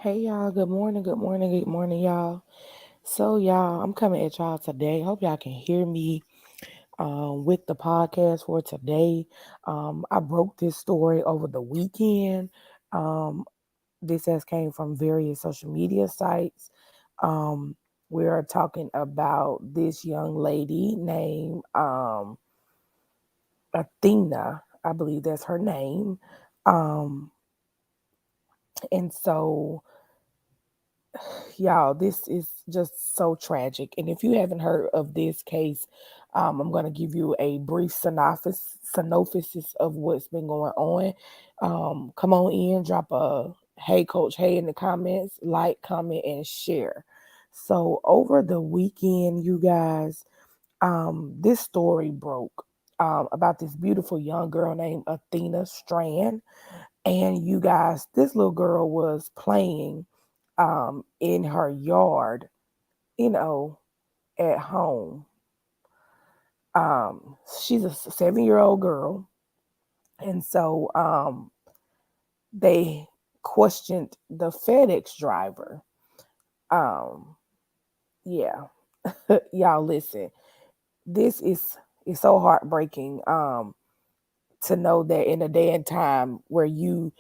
Hey y'all, good morning, good morning, good morning, y'all. So y'all, I'm coming at y'all today. Hope y'all can hear me with the podcast for today. I broke this story over the weekend. Um, this has came from various social media sites. Um, we are talking about this young lady named Athena. I believe that's her name. Um, and so y'all, this is just so tragic. And if you haven't heard of this case, I'm going to give you a brief synopsis of what's been going on. Come on in, drop a hey, coach, hey in the comments, like, comment, and share. So, over the weekend, you guys, this story broke about this beautiful young girl named Athena Strand. And you guys, this little girl was playing in her yard, you know, at home. She's a 7-year old girl. And so they questioned the FedEx driver. Um, yeah, y'all listen. This is so heartbreaking to know that in a day and time where you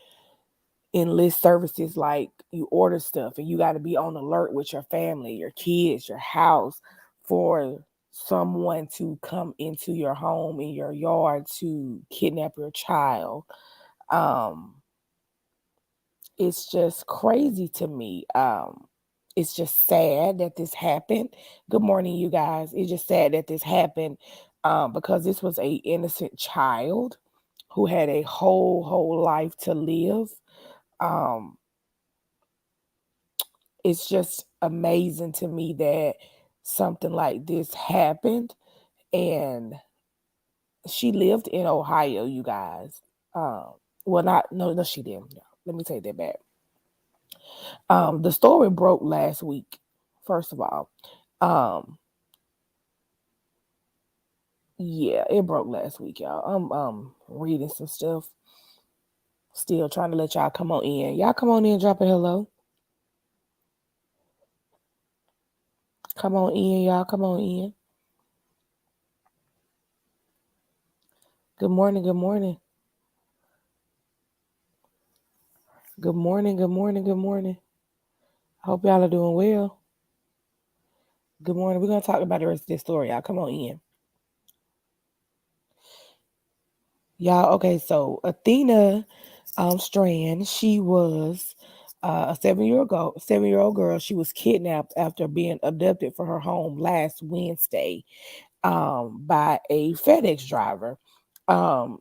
enlist services like you order stuff and you got to be on alert with your family, your kids, your house for someone to come into your home in your yard to kidnap your child. Um it's just crazy to me. It's just sad that this happened. Good morning, you guys. It's just sad that this happened because this was a innocent child who had a whole life to live. Um it's just amazing to me that something like this happened. And she lived in Ohio, you guys. Well, not no, she didn't. No, let me take that back. The story broke last week. First of all, um, yeah, it broke last week, y'all. I'm reading some stuff. Still trying to let y'all come on in. Y'all come on in, drop a hello. Come on in, y'all. Come on in. Good morning. Good morning. Good morning. Good morning. Good morning. I hope y'all are doing well. Good morning. We're gonna talk about the rest of this story. Y'all come on in. Y'all, okay, so Athena Strand, she was a 7-year old girl. She was kidnapped after being abducted from her home last Wednesday by a FedEx driver. Um,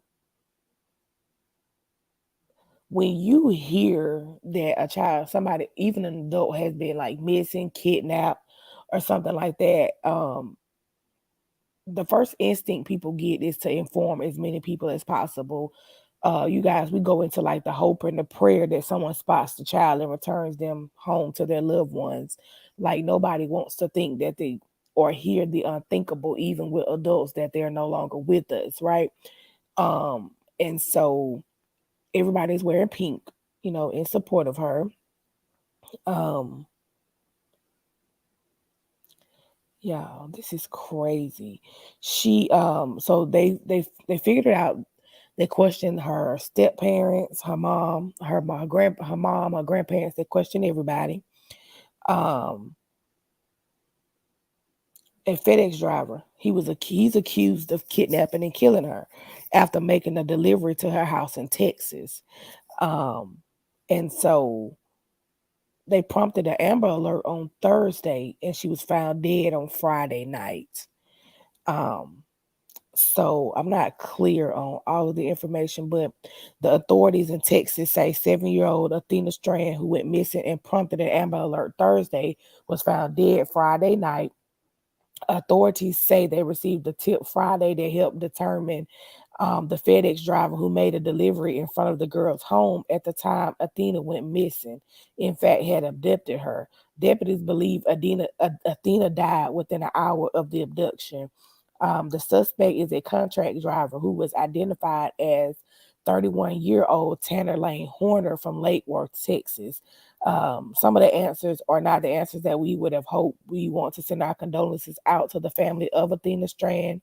when you hear that a child, somebody, even an adult, has been like missing, kidnapped, or something like that, the first instinct people get is to inform as many people as possible. You guys, we go into like the hope and the prayer that someone spots the child and returns them home to their loved ones. Like nobody wants to think that they or hear the unthinkable, even with adults, that they're no longer with us, right? And so everybody's wearing pink, in support of her. Um, yeah, this is crazy. She so they figured it out. They questioned her step parents, her mom, her mom, her grandparents. They questioned everybody. Um, a FedEx driver. He's accused of kidnapping and killing her after making a delivery to her house in Texas. Um, and so they prompted an Amber Alert on Thursday, and she was found dead on Friday night. Um, So I'm not clear on all of the information, but the authorities in Texas say 7-year-old Athena Strand, who went missing and prompted an Amber Alert Thursday, was found dead Friday night. Authorities say they received a tip Friday that helped determine the FedEx driver who made a delivery in front of the girl's home at the time Athena went missing. In fact, had abducted her. Deputies believe Athena died within an hour of the abduction. The suspect is a contract driver who was identified as 31-year-old Tanner Lynn Horner from Lake Worth, Texas. Some of the answers are not the answers that we would have hoped. We want to send our condolences out to the family of Athena Strand.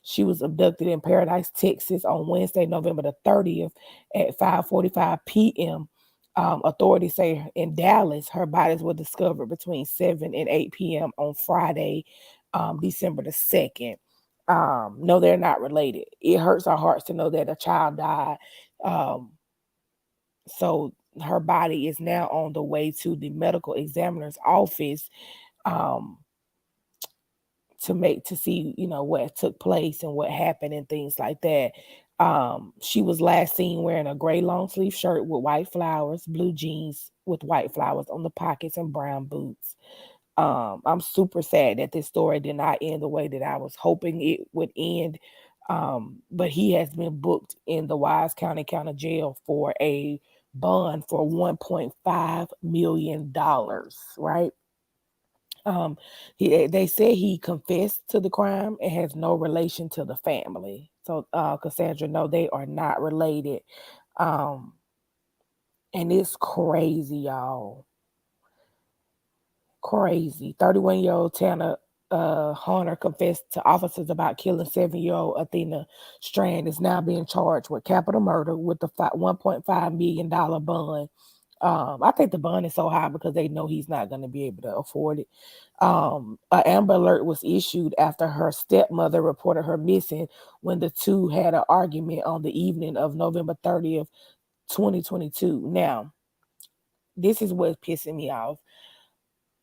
She was abducted in Paradise, Texas on Wednesday, November the 30th at 5:45 p.m. Authorities say in Dallas, her bodies were discovered between 7 and 8 p.m. on Friday, December the 2nd. No, they're not related. It hurts our hearts to know that a child died. So her body is now on the way to the medical examiner's office um, to see, what took place and what happened and things like that. She was last seen wearing a gray long sleeve shirt with white flowers, blue jeans with white flowers on the pockets, and brown boots. I'm super sad that this story did not end the way that I was hoping it would end. But he has been booked in the Wise County Jail for a bond for $1.5 million, right? They say he confessed to the crime and has no relation to the family. So, Cassandra, no, they are not related. Um, and it's crazy, y'all. Crazy. 31-year-old Tanner Horner confessed to officers about killing 7-year-old Athena Strand, is now being charged with capital murder with the $1.5 million bond. I think the bond is so high because they know he's not going to be able to afford it. An Amber Alert was issued after her stepmother reported her missing when the two had an argument on the evening of November 30th, 2022. Now, this is what's pissing me off.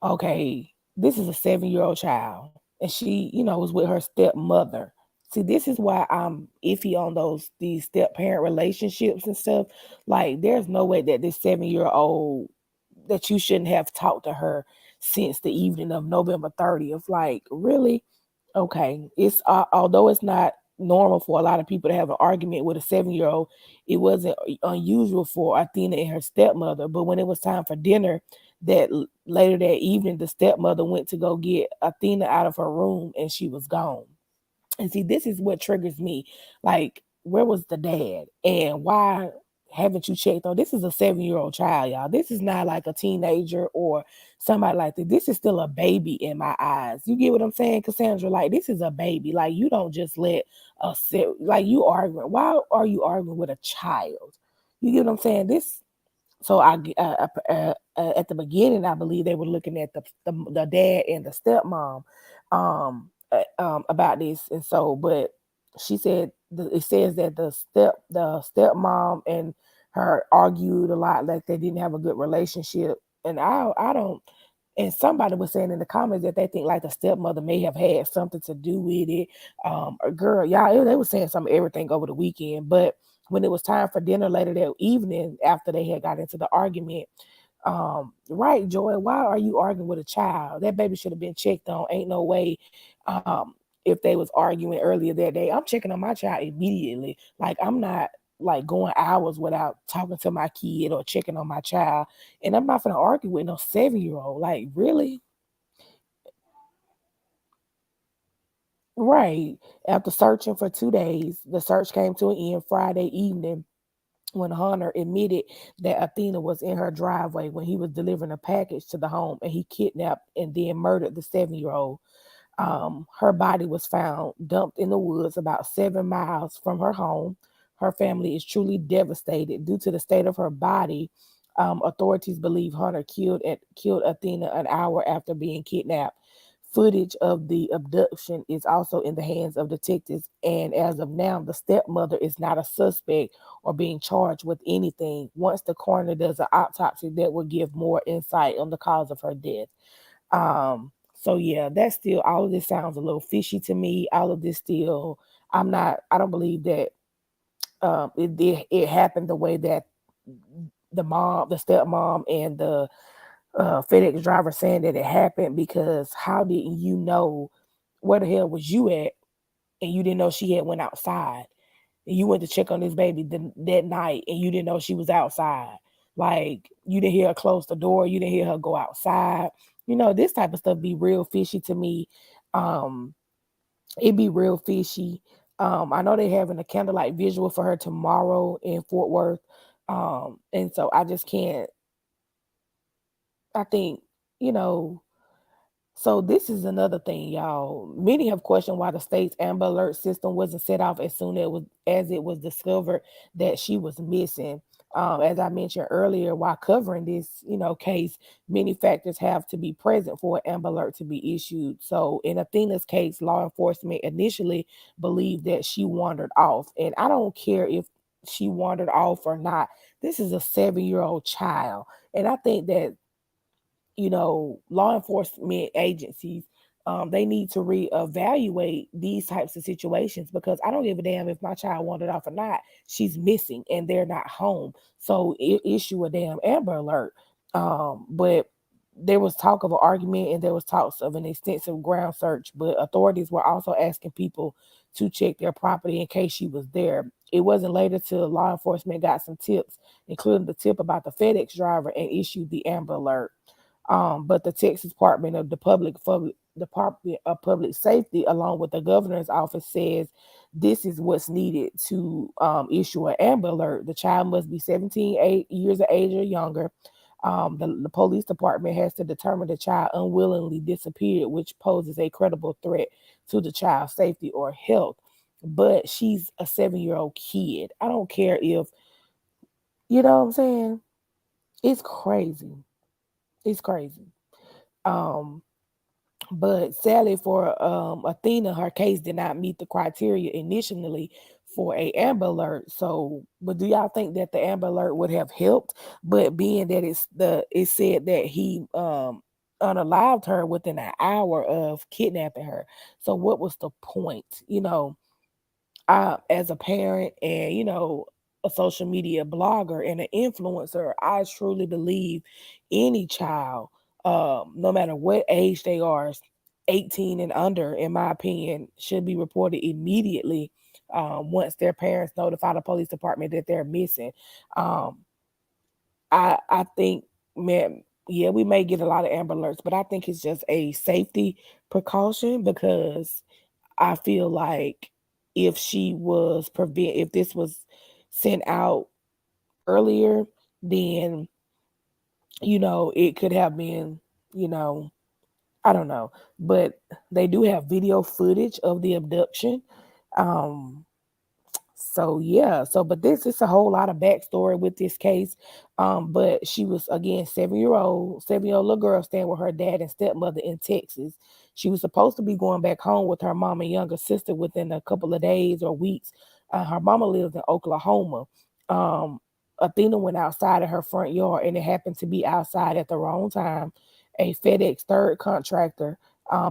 Okay, this is a 7-year-old child, and she, was with her stepmother. See, this is why I'm iffy on these step parent relationships and stuff. Like, there's no way that this 7-year-old that you shouldn't have talked to her since the evening of November 30th. Like, really? Okay. It's although it's not normal for a lot of people to have an argument with a 7-year-old, it wasn't unusual for Athena and her stepmother. But when it was time for dinner, later that evening, the stepmother went to go get Athena out of her room, and she was gone. And see, this is what triggers me. Like, where was the dad? And why haven't you checked on? This is a 7-year-old child, y'all. This is not like a teenager or somebody like that. This is still a baby in my eyes. You get what I'm saying, Cassandra? Like, this is a baby. Like, you don't just let like, you arguing. Why are you arguing with a child? You get what I'm saying? So at the beginning, I believe they were looking at the dad and the stepmom about this, and so, but she said it says that the stepmom and her argued a lot, like they didn't have a good relationship, and I don't. And somebody was saying in the comments that they think like the stepmother may have had something to do with it. Or girl, y'all, they were saying some everything over the weekend, but when it was time for dinner later that evening after they had got into the argument, right, Joy, why are you arguing with a child? That baby should have been checked on. Ain't no way. If they was arguing earlier that day, I'm checking on my child immediately. Like, I'm not like going hours without talking to my kid or checking on my child. And I'm not gonna argue with no 7-year-old. Like, really? Right. After searching for 2 days, the search came to an end Friday evening when Hunter admitted that Athena was in her driveway when he was delivering a package to the home, and he kidnapped and then murdered the 7-year-old. Her body was found dumped in the woods about 7 miles from her home. Her family is truly devastated due to the state of her body. Authorities believe Hunter killed Athena an hour after being kidnapped. Footage of the abduction is also in the hands of detectives, and as of now, the stepmother is not a suspect or being charged with anything. Once the coroner does an autopsy, that will give more insight on the cause of her death. So yeah, that's still, all of this sounds a little fishy to me. All of this still, I don't believe that it happened the way that the stepmom and the FedEx driver saying that it happened, because how didn't you know, where the hell was you at, and you didn't know she had went outside, and you went to check on this baby that night and you didn't know she was outside? Like, you didn't hear her close the door, you didn't hear her go outside. This type of stuff be real fishy to me. um it be real fishy. I know they're having a candlelight visual for her tomorrow in Fort Worth. And so I just can't. I think, you know, so this is another thing, y'all. Many have questioned why the state's Amber Alert system wasn't set off as soon as it was discovered that she was missing. As I mentioned earlier, while covering this, case, many factors have to be present for an Amber Alert to be issued. So in Athena's case, law enforcement initially believed that she wandered off, and I don't care if she wandered off or not. This is a 7-year-old child, and I think that law enforcement agencies, they need to reevaluate these types of situations, because I don't give a damn if my child wandered off or not. She's missing and they're not home. So issue a damn Amber Alert. But there was talk of an argument and there was talks of an extensive ground search, but authorities were also asking people to check their property in case she was there. It wasn't later till law enforcement got some tips, including the tip about the FedEx driver, and issued the Amber Alert. But the Texas Department of Public Safety, along with the governor's office, says this is what's needed to issue an Amber Alert. The child must be 17 years of age or younger. The police department has to determine the child unwillingly disappeared, which poses a credible threat to the child's safety or health. But she's a 7-year-old kid. I don't care if, you know what I'm saying? It's crazy. It's crazy. Um, but sadly for Athena, her case did not meet the criteria initially for a Amber Alert. So, but do y'all think that the Amber Alert would have helped? But being that it said that he unalived her within an hour of kidnapping her. So what was the point? As a parent and a social media blogger and an influencer, I truly believe any child, no matter what age they are, 18 and under, in my opinion, should be reported immediately once their parents notify the police department that they're missing. Um, I think, man, yeah, we may get a lot of Amber Alerts, but I think it's just a safety precaution, because I feel like if this was sent out earlier, then it could have been, you know, I don't know, but they do have video footage of the abduction. Um, so yeah, but this is a whole lot of backstory with this case. But she was, again, 7-year old little girl staying with her dad and stepmother in Texas. She was supposed to be going back home with her mom and younger sister within a couple of days or weeks. Her mama lives in Oklahoma. Um, Athena went outside of her front yard, and it happened to be outside at the wrong time. A FedEx third contractor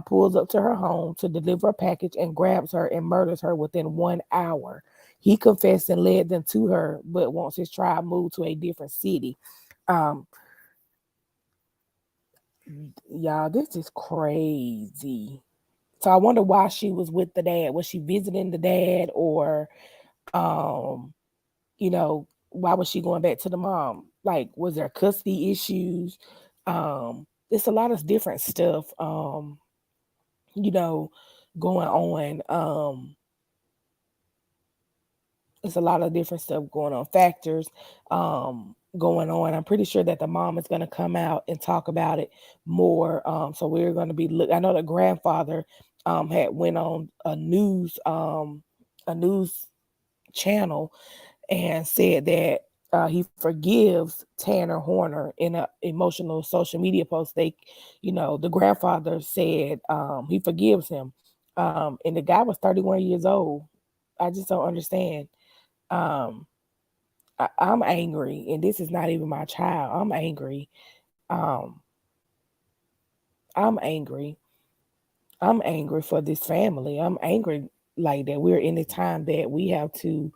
pulls up to her home to deliver a package and grabs her and murders her within 1 hour. He confessed and led them to her, but wants his tribe moved to a different city. Um, y'all, this is crazy. So I wonder why she was with the dad. Was she visiting the dad, or um, why was she going back to the mom? Like, was there custody issues? It's a lot of different stuff, you know, going on. It's a lot of different stuff going on, factors going on. I'm pretty sure that the mom is going to come out and talk about it more. So we're going to be I know the grandfather had went on a news channel and said that he forgives Tanner Horner in an emotional social media post. The grandfather said he forgives him. And the guy was 31 years old. I just don't understand. Um, I'm angry, and this is not even my child. I'm angry. Um, I'm angry. I'm angry for this family. I'm angry like that. We're in a time that we have to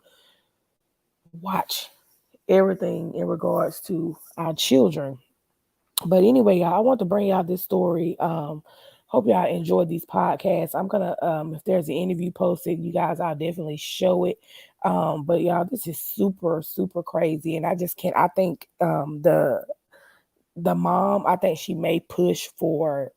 watch everything in regards to our children. But anyway, y'all, I want to bring y'all this story. Hope y'all enjoyed these podcasts. I'm gonna if there's an interview posted, you guys, I'll definitely show it. But y'all, this is super, super crazy. And I just can't I think the mom, I think she may push for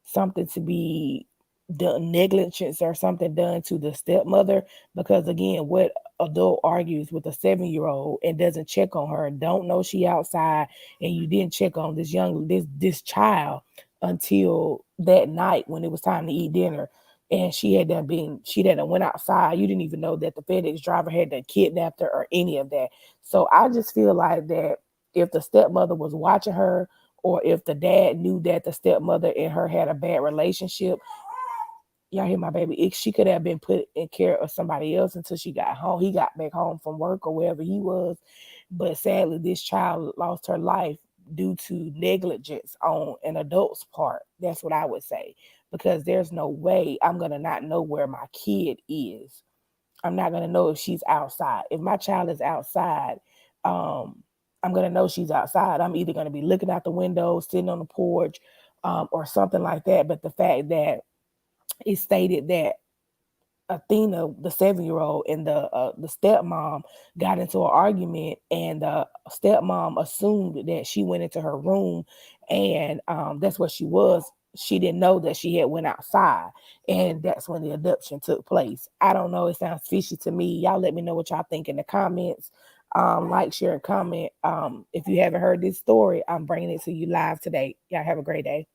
something to be done, negligence or something done to the stepmother, because again, what adult argues with a 7-year-old and doesn't check on her, don't know she outside, and you didn't check on this child until that night when it was time to eat dinner, and she had went outside. You didn't even know that the FedEx driver had kidnapped her or any of that. So I just feel like that if the stepmother was watching her, or if the dad knew that the stepmother and her had a bad relationship, y'all hear my baby, she could have been put in care of somebody else until she got home. He got back home from work or wherever he was. But sadly, this child lost her life due to negligence on an adult's part. That's what I would say. Because there's no way I'm going to not know where my kid is. I'm not going to know if she's outside. If my child is outside, I'm going to know she's outside. I'm either going to be looking out the window, sitting on the porch, or something like that. But the fact that it stated that Athena, the 7-year-old, and the stepmom got into an argument, and the stepmom assumed that she went into her room, and that's what she was. She didn't know that she had went outside, and that's when the abduction took place. I don't know. It sounds fishy to me. Y'all let me know what y'all think in the comments. Like, share, and comment. If you haven't heard this story, I'm bringing it to you live today. Y'all have a great day.